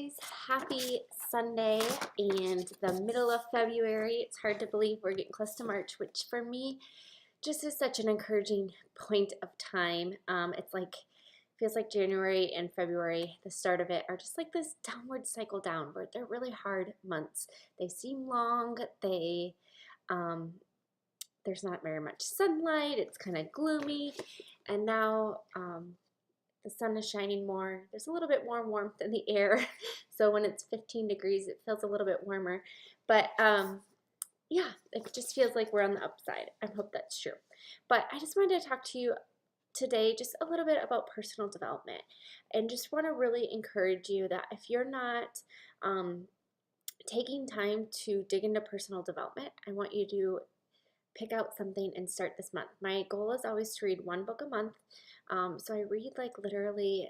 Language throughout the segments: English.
guys, happy Sunday and the middle of February. It's hard to believe we're getting close to March, which for me just is such an encouraging point of time. It's like feels like January and February, the start of it, are just like this downward cycle downward. They're really hard months. They seem long. Um, there's not very much sunlight. It's kind of gloomy, and now the sun is shining more. There's a little bit more warmth in the air. So when it's 15 degrees, it feels a little bit warmer. But yeah, it just feels like we're on the upside. I hope that's true. But I just wanted to talk to you today just a little bit about personal development, and just want to really encourage you that if you're not taking time to dig into personal development, I want you to pick out something and start this month. My goal is always to read one book a month. So I read like literally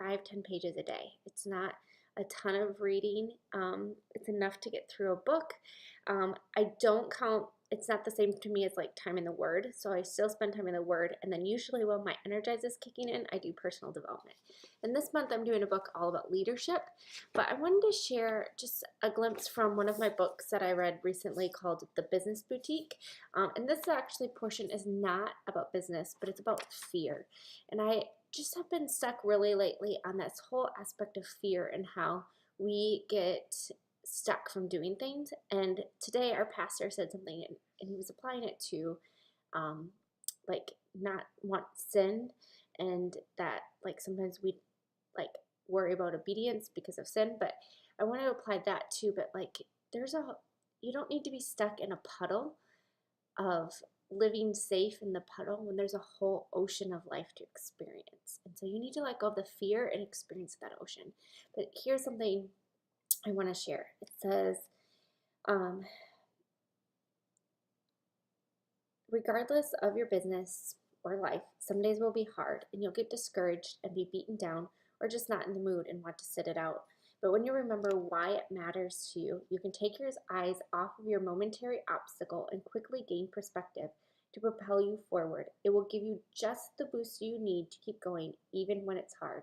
5-10 pages a day. It's not a ton of reading. It's enough to get through a book. I don't count, it's not the same to me as like time in the Word. So I still spend time in the Word. And then usually when my Energize is kicking in, I do personal development. And this month I'm doing a book all about leadership. But I wanted to share just a glimpse from one of my books that I read recently called The Business Boutique. And this actually portion is not about business, but it's about fear. And I just have been stuck really lately on this whole aspect of fear and how we get stuck from doing things. And today our pastor said something, and he was applying it to like not want sin, and that like sometimes we like worry about obedience because of sin. But I want to apply that too. But like you don't need to be stuck in a puddle of living safe in the puddle when there's a whole ocean of life to experience. And so you need to let go of the fear and experience that ocean. But here's something I want to share. It says, regardless of your business or life, some days will be hard and you'll get discouraged and be beaten down or just not in the mood and want to sit it out. But when you remember why it matters to you, you can take your eyes off of your momentary obstacle and quickly gain perspective to propel you forward. It will give you just the boost you need to keep going, even when it's hard.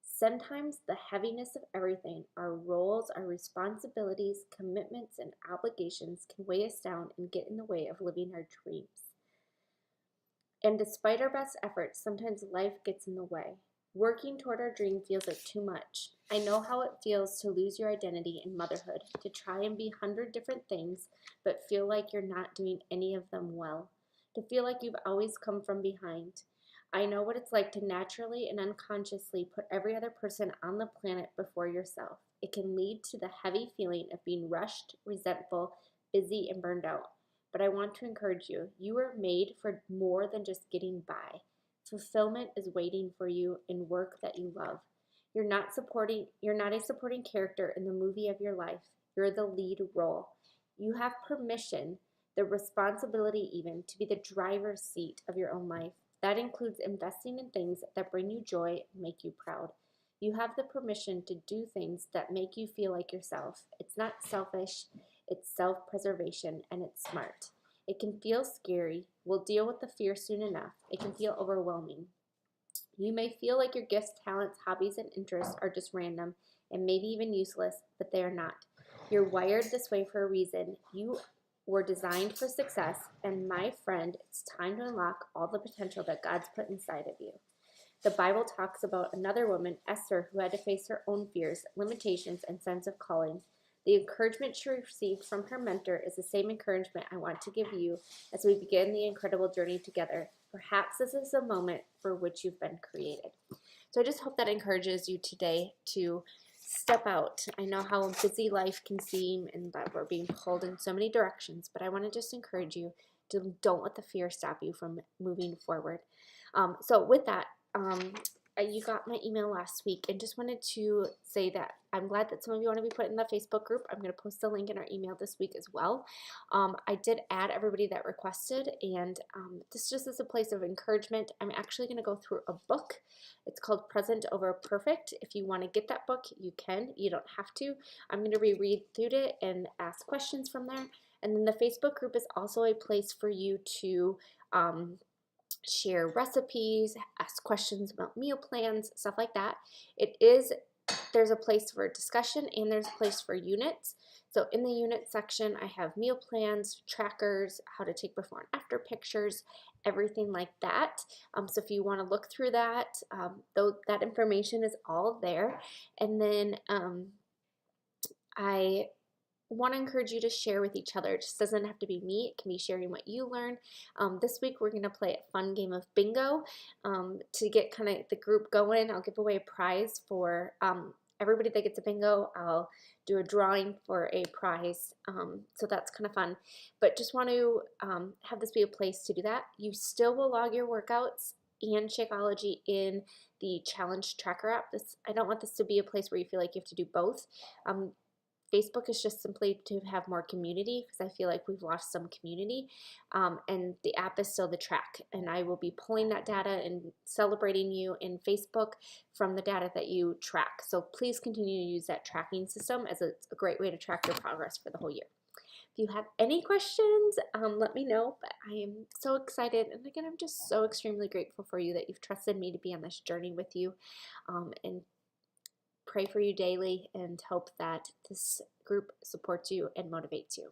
Sometimes the heaviness of everything, our roles, our responsibilities, commitments, and obligations can weigh us down and get in the way of living our dreams. And despite our best efforts, sometimes life gets in the way. Working toward our dream feels like too much. I know how it feels to lose your identity in motherhood, to try and be 100 different things, but feel like you're not doing any of them well, to feel like you've always come from behind. I know what it's like to naturally and unconsciously put every other person on the planet before yourself. It can lead to the heavy feeling of being rushed, resentful, busy, and burned out. But I want to encourage you. You were made for more than just getting by. Fulfillment is waiting for you in work that you love. You're not a supporting character in the movie of your life. You're the lead role. You have permission, the responsibility even, to be the driver's seat of your own life. That includes investing in things that bring you joy and make you proud. You have the permission to do things that make you feel like yourself. It's not selfish, it's self-preservation, and it's smart. It can feel scary. We'll deal with the fear soon enough. It can feel overwhelming. You may feel like your gifts, talents, hobbies, and interests are just random and maybe even useless, but they are not. You're wired this way for a reason. You were designed for success, and my friend, it's time to unlock all the potential that God's put inside of you. The Bible talks about another woman, Esther, who had to face her own fears, limitations, and sense of calling. The encouragement she received from her mentor is the same encouragement I want to give you as we begin the incredible journey together. Perhaps this is the moment for which you've been created. So I just hope that encourages you today to step out. I know how busy life can seem and that we're being pulled in so many directions, but I want to just encourage you to don't let the fear stop you from moving forward. So with that, you got my email last week, and just wanted to say that I'm glad that some of you want to be put in the Facebook group. I'm going to post the link in our email this week as well. I did add everybody that requested, and this just is a place of encouragement. I'm actually going to go through a book. It's called Present Over Perfect. If you want to get that book, you can. You don't have to. I'm going to reread through it and ask questions from there. And then the Facebook group is also a place for you to share recipes, ask questions about meal plans, stuff like that. It is there's a place for discussion and there's a place for units. So in the unit section, I have meal plans, trackers, how to take before and after pictures, everything like that. So if you want to look through that, though that information is all there. And then I want to encourage you to share with each other. It just doesn't have to be me. It can be sharing what you learn. This week we're going to play a fun game of bingo to get kind of the group going. I'll give away a prize for everybody that gets a bingo. I'll do a drawing for a prize. So that's kind of fun. But just want to have this be a place to do that. You still will log your workouts and Shakeology in the challenge tracker app. I don't want this to be a place where you feel like you have to do both. Facebook is just simply to have more community because I feel like we've lost some community, and the app is still the track, and I will be pulling that data and celebrating you in Facebook from the data that you track. So please continue to use that tracking system as a great way to track your progress for the whole year. If you have any questions, let me know, but I am so excited, and again, I'm just so extremely grateful for you that you've trusted me to be on this journey with you, and pray for you daily and hope that this group supports you and motivates you.